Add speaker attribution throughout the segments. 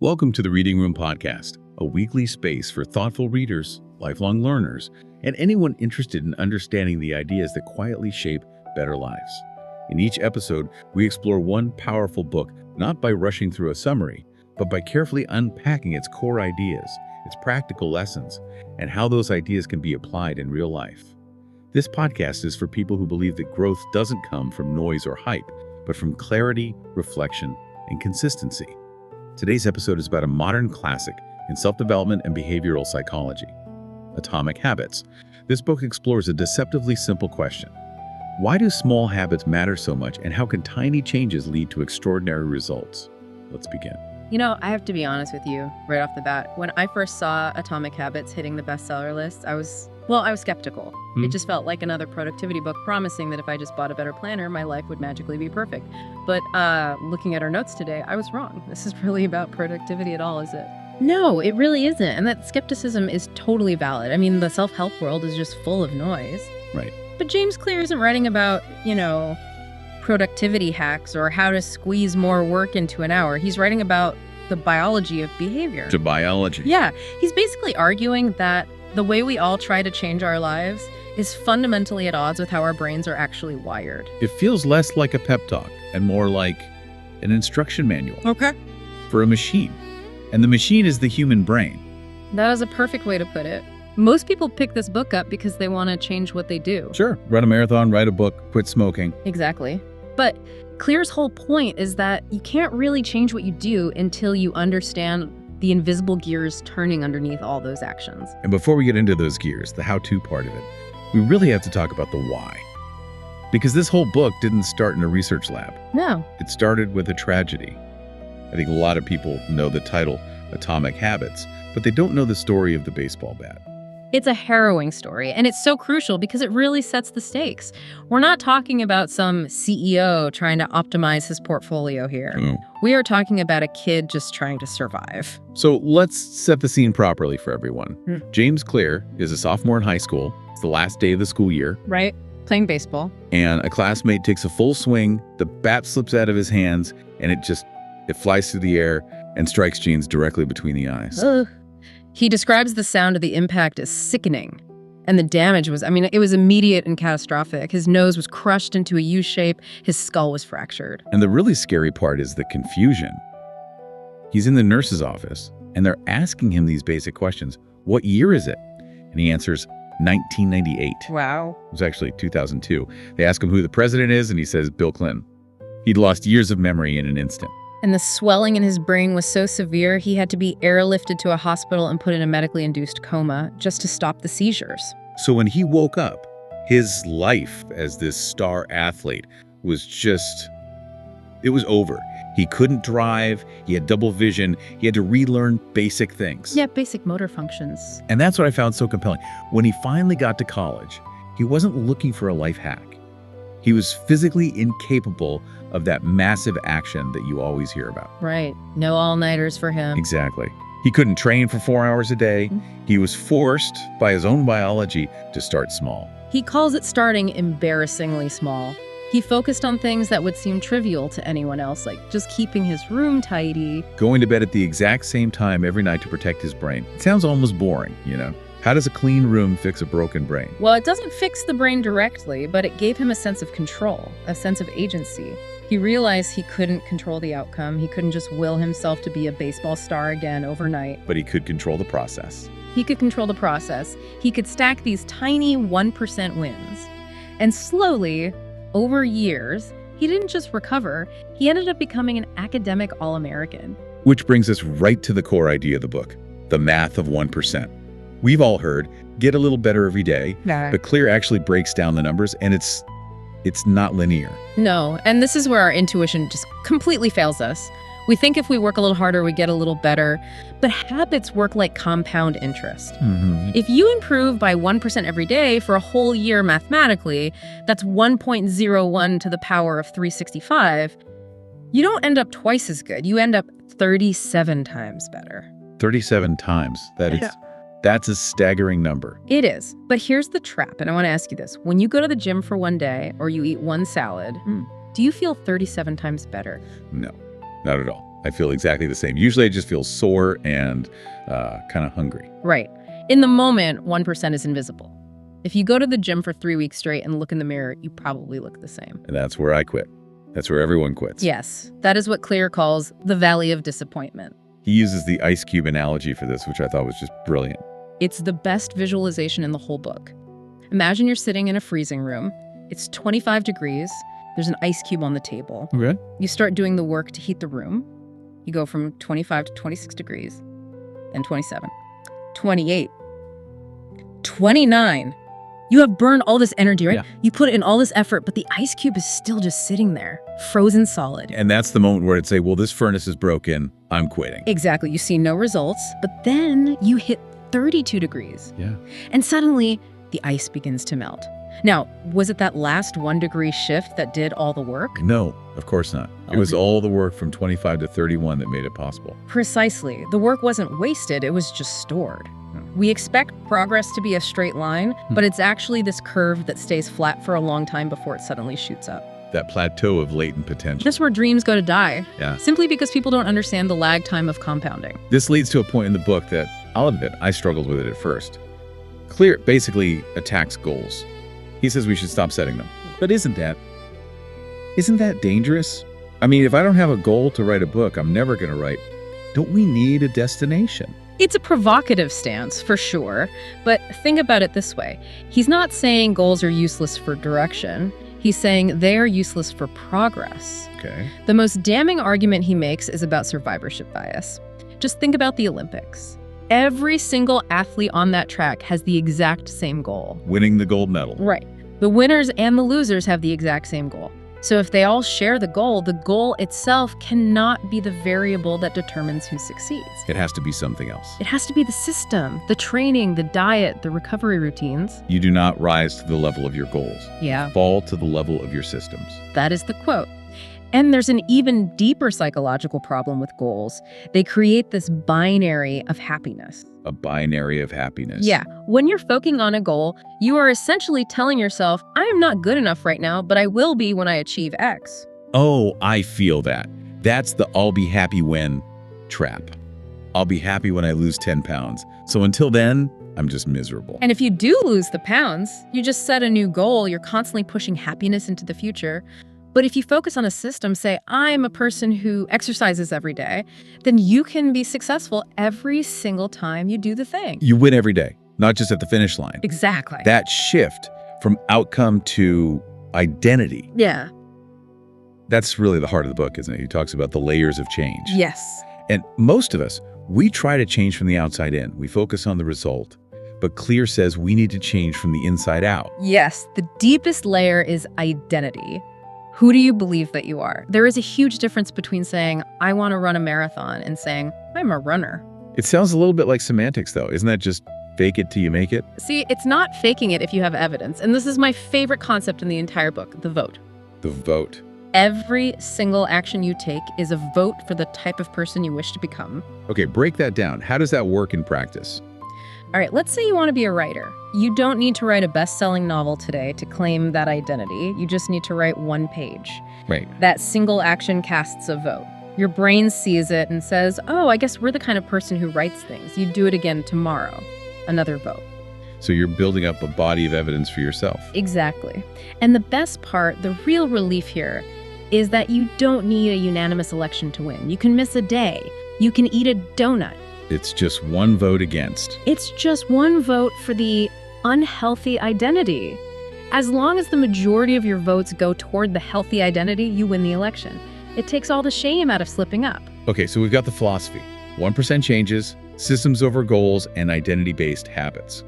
Speaker 1: Welcome to the Reading Room Podcast, a weekly space for thoughtful readers, lifelong learners, and anyone interested in understanding the ideas that quietly shape better lives. In each episode, we explore one powerful book, not by rushing through a summary, but by carefully unpacking its core ideas, its practical lessons, and how those ideas can be applied in real life. This podcast is for people who believe that growth doesn't come from noise or hype, but from clarity, reflection, and consistency. Today's episode is about a modern classic in self-development and behavioral psychology, Atomic Habits. This book explores a deceptively simple question. Why do small habits matter so much, and how can tiny changes lead to extraordinary results? Let's begin.
Speaker 2: You know, I have to be honest with you right off the bat. When I first saw Atomic Habits hitting the bestseller list, I was skeptical. It just felt like another productivity book promising that if I just bought a better planner, my life would magically be perfect. But looking at our notes today, I was wrong. This is really about productivity at all, is it? No, it really isn't. And that skepticism is totally valid. I mean, the self-help world is just full of noise.
Speaker 1: Right.
Speaker 2: But James Clear isn't writing about, productivity hacks or how to squeeze more work into an hour. He's writing about the biology of behavior.
Speaker 1: To biology.
Speaker 2: Yeah. He's basically arguing that the way we all try to change our lives is fundamentally at odds with how our brains are actually wired.
Speaker 1: It feels less like a pep talk and more like an instruction manual.
Speaker 2: Okay.
Speaker 1: For a machine. And the machine is the human brain.
Speaker 2: That is a perfect way to put it. Most people pick this book up because they want to change what they do.
Speaker 1: Sure. Run a marathon, write a book, quit smoking.
Speaker 2: Exactly. But Clear's whole point is that you can't really change what you do until you understand the invisible gears turning underneath all those actions.
Speaker 1: And before we get into those gears, the how-to part of it, we really have to talk about the why. Because this whole book didn't start in a research lab.
Speaker 2: No.
Speaker 1: It started with a tragedy. I think a lot of people know the title Atomic Habits, but they don't know the story of the baseball bat.
Speaker 2: It's a harrowing story, and it's so crucial because it really sets the stakes. We're not talking about some CEO trying to optimize his portfolio here.
Speaker 1: Oh.
Speaker 2: We are talking about a kid just trying to survive.
Speaker 1: So let's set the scene properly for everyone. James Clear is a sophomore in high school. It's the last day of the school year.
Speaker 2: Right? Playing baseball.
Speaker 1: And a classmate takes a full swing, the bat slips out of his hands, and it flies through the air and strikes James directly between the eyes.
Speaker 2: Ugh. He describes the sound of the impact as sickening. And the damage was immediate and catastrophic. His nose was crushed into a U shape. His skull was fractured.
Speaker 1: And the really scary part is the confusion. He's in the nurse's office, and they're asking him these basic questions. What year is it? And he answers 1998.
Speaker 2: Wow.
Speaker 1: It was actually 2002. They ask him who the president is, and he says Bill Clinton. He'd lost years of memory in an instant.
Speaker 2: And the swelling in his brain was so severe, he had to be airlifted to a hospital and put in a medically induced coma just to stop the seizures.
Speaker 1: So when he woke up, his life as this star athlete was it was over. He couldn't drive, he had double vision, he had to relearn basic things.
Speaker 2: Yeah, basic motor functions.
Speaker 1: And that's what I found so compelling. When he finally got to college, he wasn't looking for a life hack. He was physically incapable of that massive action that you always hear about.
Speaker 2: Right. No all-nighters for him.
Speaker 1: Exactly. He couldn't train for 4 hours a day. He was forced by his own biology to start small.
Speaker 2: He calls it starting embarrassingly small. He focused on things that would seem trivial to anyone else, like just keeping his room tidy.
Speaker 1: Going to bed at the exact same time every night to protect his brain. It sounds almost boring, How does a clean room fix a broken brain?
Speaker 2: Well, it doesn't fix the brain directly, but it gave him a sense of control, a sense of agency. He realized he couldn't control the outcome. He couldn't just will himself to be a baseball star again overnight.
Speaker 1: But he could control the process.
Speaker 2: He could control the process. He could stack these tiny 1% wins. And slowly, over years, he didn't just recover, he ended up becoming an academic All-American.
Speaker 1: Which brings us right to the core idea of the book, the math of 1%. We've all heard, get a little better every day, but Clear actually breaks down the numbers, and it's not linear.
Speaker 2: No, and this is where our intuition just completely fails us. We think if we work a little harder, we get a little better, but habits work like compound interest. If you improve by 1% every day for a whole year mathematically, that's 1.01 to the power of 365, you don't end up twice as good. You end up 37 times better.
Speaker 1: 37 times. That's a staggering number.
Speaker 2: It is. But here's the trap, and I want to ask you this. When you go to the gym for one day or you eat one salad, do you feel 37 times better?
Speaker 1: No, not at all. I feel exactly the same. Usually I just feel sore and kind of hungry.
Speaker 2: Right. In the moment, 1% is invisible. If you go to the gym for 3 weeks straight and look in the mirror, you probably look the same.
Speaker 1: And that's where I quit. That's where everyone quits.
Speaker 2: Yes, that is what Clear calls the valley of disappointment.
Speaker 1: He uses the ice cube analogy for this, which I thought was just brilliant.
Speaker 2: It's the best visualization in the whole book. Imagine you're sitting in a freezing room. It's 25 degrees. There's an ice cube on the table.
Speaker 1: Okay.
Speaker 2: You start doing the work to heat the room. You go from 25 to 26 degrees, then 27, 28, 29. You have burned all this energy, right?
Speaker 1: Yeah.
Speaker 2: You put in all this effort, but the ice cube is still just sitting there, frozen solid.
Speaker 1: And that's the moment where it'd say, well, this furnace is broken. I'm quitting.
Speaker 2: Exactly. You see no results, but then you hit 32 degrees.
Speaker 1: Yeah.
Speaker 2: And suddenly the ice begins to melt. Now, was it that last 1 degree shift that did all the work?
Speaker 1: No, of course not. It was all the work from 25 to 31 that made it possible.
Speaker 2: Precisely. The work wasn't wasted, it was just stored. We expect progress to be a straight line, but it's actually this curve that stays flat for a long time before it suddenly shoots up.
Speaker 1: That plateau of latent potential.
Speaker 2: That's where dreams go to die.
Speaker 1: Yeah.
Speaker 2: Simply because people don't understand the lag time of compounding.
Speaker 1: This leads to a point in the book that, I'll admit, I struggled with it at first. Clear basically attacks goals. He says we should stop setting them. But isn't that dangerous? I mean, if I don't have a goal to write a book, I'm never going to write. Don't we need a destination?
Speaker 2: It's a provocative stance, for sure, but think about it this way. He's not saying goals are useless for direction. He's saying they are useless for progress.
Speaker 1: Okay.
Speaker 2: The most damning argument he makes is about survivorship bias. Just think about the Olympics. Every single athlete on that track has the exact same goal.
Speaker 1: Winning the gold medal.
Speaker 2: Right. The winners and the losers have the exact same goal. So if they all share the goal itself cannot be the variable that determines who succeeds.
Speaker 1: It has to be something else.
Speaker 2: It has to be the system, the training, the diet, the recovery routines.
Speaker 1: You do not rise to the level of your goals.
Speaker 2: Yeah.
Speaker 1: Fall to the level of your systems.
Speaker 2: That is the quote. And there's an even deeper psychological problem with goals. They create this binary of happiness.
Speaker 1: A binary of happiness.
Speaker 2: Yeah. When you're focusing on a goal, you are essentially telling yourself, I am not good enough right now, but I will be when I achieve X.
Speaker 1: Oh, I feel that. That's the I'll be happy when trap. I'll be happy when I lose 10 pounds. So until then, I'm just miserable.
Speaker 2: And if you do lose the pounds, you just set a new goal. You're constantly pushing happiness into the future. But if you focus on a system, say, I'm a person who exercises every day, then you can be successful every single time you do the thing.
Speaker 1: You win every day, not just at the finish line.
Speaker 2: Exactly.
Speaker 1: That shift from outcome to identity.
Speaker 2: Yeah.
Speaker 1: That's really the heart of the book, isn't it? He talks about the layers of change.
Speaker 2: Yes.
Speaker 1: And most of us, we try to change from the outside in. We focus on the result. But Clear says we need to change from the inside out.
Speaker 2: Yes. The deepest layer is identity. Who do you believe that you are? There is a huge difference between saying, I want to run a marathon and saying, I'm a runner.
Speaker 1: It sounds a little bit like semantics, though. Isn't that just fake it till you make it?
Speaker 2: See, it's not faking it if you have evidence. And this is my favorite concept in the entire book, the vote.
Speaker 1: The vote.
Speaker 2: Every single action you take is a vote for the type of person you wish to become.
Speaker 1: Okay, break that down. How does that work in practice?
Speaker 2: All right, let's say you want to be a writer. You don't need to write a best-selling novel today to claim that identity. You just need to write one page.
Speaker 1: Right.
Speaker 2: That single action casts a vote. Your brain sees it and says, oh, I guess we're the kind of person who writes things. You do it again tomorrow. Another vote.
Speaker 1: So you're building up a body of evidence for yourself.
Speaker 2: Exactly. And the best part, the real relief here, is that you don't need a unanimous election to win. You can miss a day. You can eat a donut.
Speaker 1: It's just one vote against.
Speaker 2: It's just one vote for the unhealthy identity. As long as the majority of your votes go toward the healthy identity, you win the election. It takes all the shame out of slipping up.
Speaker 1: Okay, so we've got the philosophy. 1% changes, systems over goals, and identity-based habits.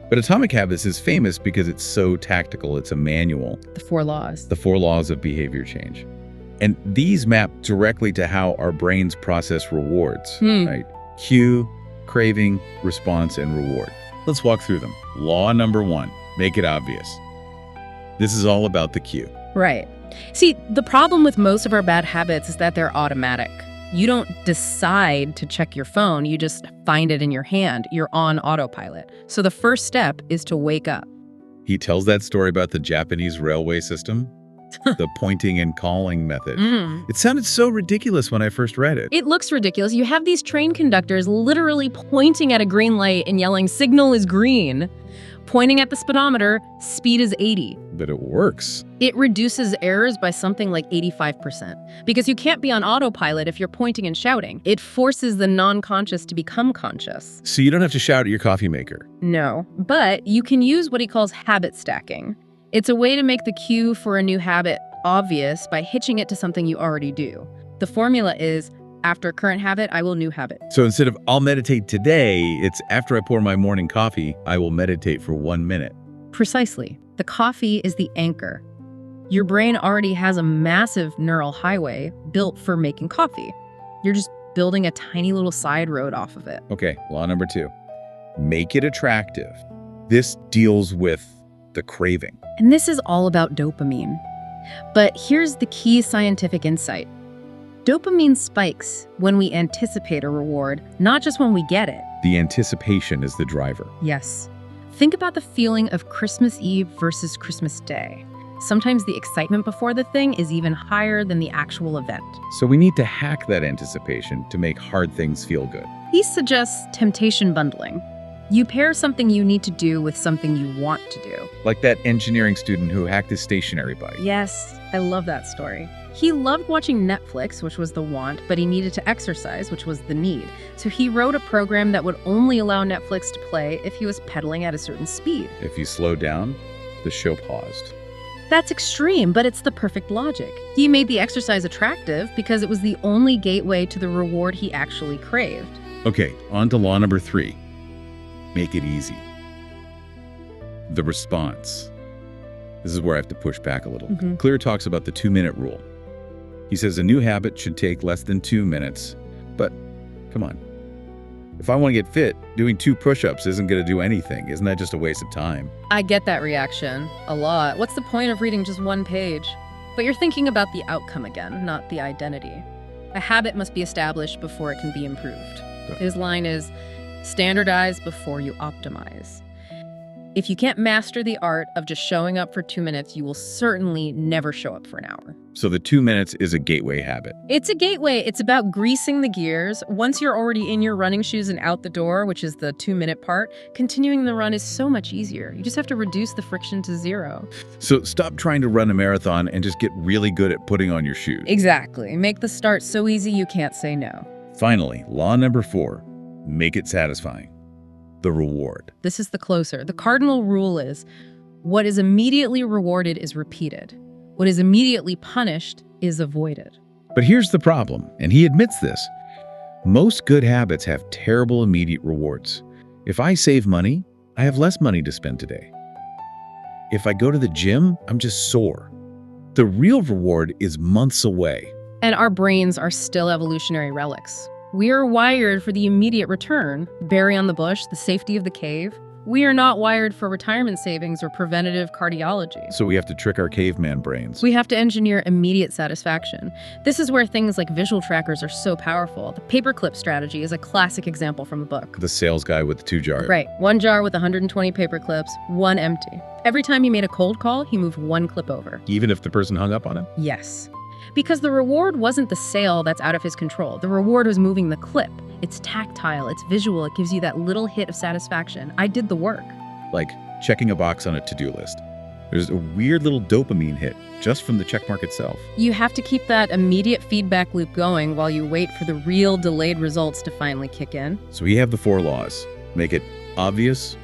Speaker 1: But Atomic Habits is famous because it's so tactical. It's a manual.
Speaker 2: The 4 laws.
Speaker 1: The 4 laws of behavior change. And these map directly to how our brains process rewards, right? Cue, craving, response, and reward. Let's walk through them. Law number 1, make it obvious. This is all about the cue.
Speaker 2: Right. See, the problem with most of our bad habits is that they're automatic. You don't decide to check your phone, you just find it in your hand. You're on autopilot. So the first step is to wake up.
Speaker 1: He tells that story about the Japanese railway system. the pointing and calling method.
Speaker 2: Mm.
Speaker 1: It sounded so ridiculous when I first read it.
Speaker 2: It looks ridiculous. You have these train conductors literally pointing at a green light and yelling, "Signal is green." Pointing at the speedometer, speed is 80.
Speaker 1: But it works.
Speaker 2: It reduces errors by something like 85%. Because you can't be on autopilot if you're pointing and shouting. It forces the non-conscious to become conscious.
Speaker 1: So you don't have to shout at your coffee maker.
Speaker 2: No, but you can use what he calls habit stacking. It's a way to make the cue for a new habit obvious by hitching it to something you already do. The formula is, after a current habit, I will new habit.
Speaker 1: So instead of I'll meditate today, it's after I pour my morning coffee, I will meditate for 1 minute.
Speaker 2: Precisely. The coffee is the anchor. Your brain already has a massive neural highway built for making coffee. You're just building a tiny little side road off of it.
Speaker 1: Okay, law number 2. Make it attractive. This deals with the craving.
Speaker 2: And this is all about dopamine. But here's the key scientific insight. Dopamine spikes when we anticipate a reward, not just when we get it.
Speaker 1: The anticipation is the driver.
Speaker 2: Yes. Think about the feeling of Christmas Eve versus Christmas Day. Sometimes the excitement before the thing is even higher than the actual event.
Speaker 1: So we need to hack that anticipation to make hard things feel good.
Speaker 2: He suggests temptation bundling. You pair something you need to do with something you want to do.
Speaker 1: Like that engineering student who hacked his stationary bike.
Speaker 2: Yes, I love that story. He loved watching Netflix, which was the want, but he needed to exercise, which was the need. So he wrote a program that would only allow Netflix to play if he was pedaling at a certain speed.
Speaker 1: If you slow down, the show paused.
Speaker 2: That's extreme, but it's the perfect logic. He made the exercise attractive because it was the only gateway to the reward he actually craved.
Speaker 1: Okay, on to law number 3. Make it easy. The response. This is where I have to push back a little. Clear talks about the 2-minute rule. He says a new habit should take less than 2 minutes. But come on. If I want to get fit, doing 2 push-ups isn't going to do anything. Isn't that just a waste of time?
Speaker 2: I get that reaction a lot. What's the point of reading just 1 page? But you're thinking about the outcome again, not the identity. A habit must be established before it can be improved. His line is, standardize before you optimize. If you can't master the art of just showing up for 2 minutes, you will certainly never show up for an hour.
Speaker 1: So the 2 minutes is a gateway habit.
Speaker 2: It's a gateway. It's about greasing the gears. Once you're already in your running shoes and out the door, which is the 2-minute part, continuing the run is so much easier. You just have to reduce the friction to 0.
Speaker 1: So stop trying to run a marathon and just get really good at putting on your shoes.
Speaker 2: Exactly. Make the start so easy you can't say no.
Speaker 1: Finally, law number 4, make it satisfying. The reward.
Speaker 2: This is the closer. The cardinal rule is, what is immediately rewarded is repeated. What is immediately punished is avoided.
Speaker 1: But here's the problem, and he admits this. Most good habits have terrible immediate rewards. If I save money, I have less money to spend today. If I go to the gym, I'm just sore. The real reward is months away.
Speaker 2: And our brains are still evolutionary relics. We are wired for the immediate return, berry on the bush, the safety of the cave. We are not wired for retirement savings or preventative cardiology.
Speaker 1: So we have to trick our caveman brains.
Speaker 2: We have to engineer immediate satisfaction. This is where things like visual trackers are so powerful. The paperclip strategy is a classic example from the book.
Speaker 1: The sales guy with the 2 jars.
Speaker 2: Right. 1 jar with 120 paper clips, 1 empty. Every time he made a cold call, he moved 1 clip over.
Speaker 1: Even if the person hung up on him?
Speaker 2: Yes. Because the reward wasn't the sale that's out of his control. The reward was moving the clip. It's tactile, it's visual, it gives you that little hit of satisfaction. I did the work.
Speaker 1: Like checking a box on a to-do list. There's a weird little dopamine hit just from the checkmark itself.
Speaker 2: You have to keep that immediate feedback loop going while you wait for the real delayed results to finally kick in.
Speaker 1: So we have the 4 laws. Make it obvious,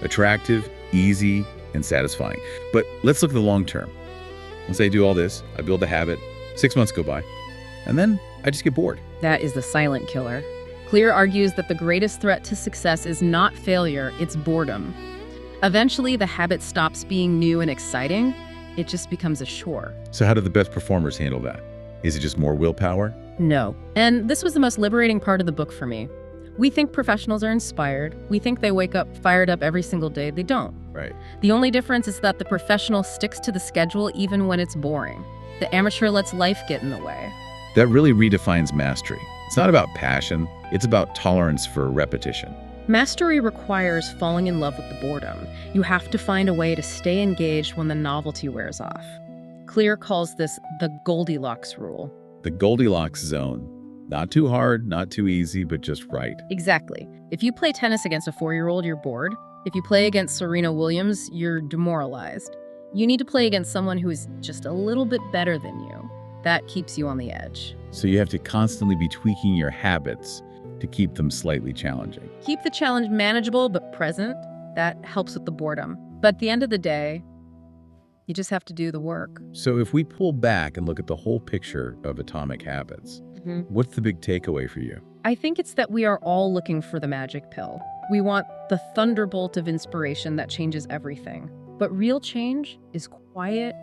Speaker 1: attractive, easy, and satisfying. But let's look at the long term. Once I do all this, I build a habit, 6 months go by, and then I just get bored.
Speaker 2: That is the silent killer. Clear argues that the greatest threat to success is not failure, it's boredom. Eventually, the habit stops being new and exciting. It just becomes a chore.
Speaker 1: So how do the best performers handle that? Is it just more willpower?
Speaker 2: No. And this was the most liberating part of the book for me. We think professionals are inspired. We think they wake up fired up every single day. They don't.
Speaker 1: Right.
Speaker 2: The only difference is that the professional sticks to the schedule even when it's boring. The amateur lets life get in the way.
Speaker 1: That really redefines mastery. It's not about passion, it's about tolerance for repetition.
Speaker 2: Mastery requires falling in love with the boredom. You have to find a way to stay engaged when the novelty wears off. Clear calls this the Goldilocks rule.
Speaker 1: The Goldilocks zone. Not too hard, not too easy, but just right.
Speaker 2: Exactly. If you play tennis against a 4-year-old, you're bored. If you play against Serena Williams, you're demoralized. You need to play against someone who is just a little bit better than you. That keeps you on the edge.
Speaker 1: So you have to constantly be tweaking your habits to keep them slightly challenging.
Speaker 2: Keep the challenge manageable but present. That helps with the boredom. But at the end of the day, you just have to do the work.
Speaker 1: So if we pull back and look at the whole picture of Atomic Habits, what's the big takeaway for you?
Speaker 2: I think it's that we are all looking for the magic pill. We want the thunderbolt of inspiration that changes everything. But real change is quiet,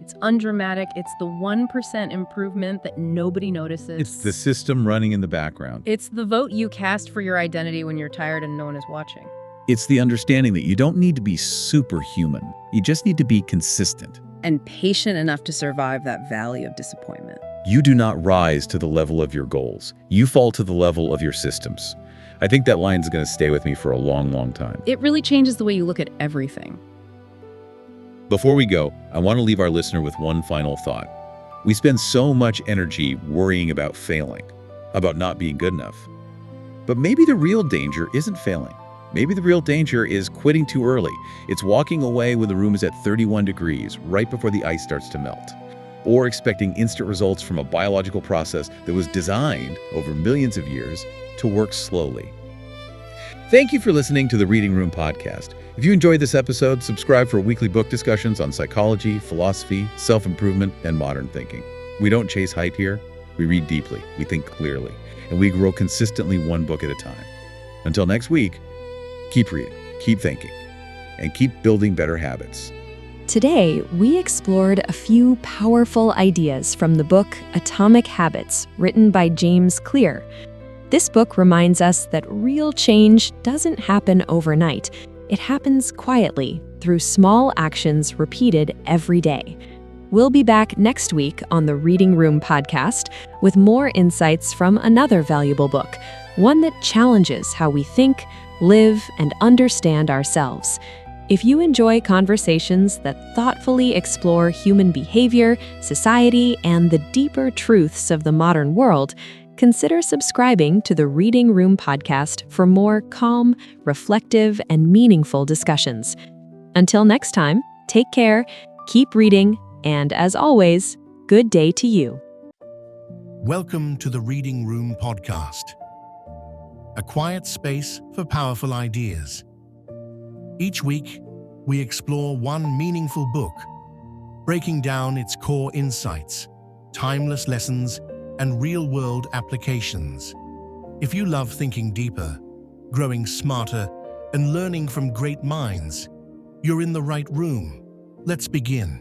Speaker 2: it's undramatic, it's the 1% improvement that nobody notices.
Speaker 1: It's the system running in the background.
Speaker 2: It's the vote you cast for your identity when you're tired and no one is watching.
Speaker 1: It's the understanding that you don't need to be superhuman. You just need to be consistent.
Speaker 2: And patient enough to survive that valley of disappointment.
Speaker 1: You do not rise to the level of your goals. You fall to the level of your systems. I think that line is going to stay with me for a long, long time.
Speaker 2: It really changes the way you look at everything.
Speaker 1: Before we go, I want to leave our listener with one final thought. We spend so much energy worrying about failing, about not being good enough. But maybe the real danger isn't failing. Maybe the real danger is quitting too early. It's walking away when the room is at 31 degrees, right before the ice starts to melt. Or expecting instant results from a biological process that was designed over millions of years to work slowly. Thank you for listening to the Reading Room Podcast. If you enjoyed this episode, subscribe for weekly book discussions on psychology, philosophy, self-improvement, and modern thinking. We don't chase hype here. We read deeply, we think clearly, and we grow consistently one book at a time. Until next week, keep reading, keep thinking, and keep building better habits.
Speaker 3: Today, we explored a few powerful ideas from the book Atomic Habits, written by James Clear. This book reminds us that real change doesn't happen overnight. It happens quietly, through small actions repeated every day. We'll be back next week on the Reading Room Podcast with more insights from another valuable book, one that challenges how we think, live, and understand ourselves. If you enjoy conversations that thoughtfully explore human behavior, society, and the deeper truths of the modern world, consider subscribing to the Reading Room Podcast for more calm, reflective, and meaningful discussions. Until next time, take care, keep reading, and as always, good day to you.
Speaker 4: Welcome to the Reading Room Podcast, a quiet space for powerful ideas. Each week, we explore one meaningful book, breaking down its core insights, timeless lessons, and real-world applications. If you love thinking deeper, growing smarter, and learning from great minds, you're in the right room. Let's begin.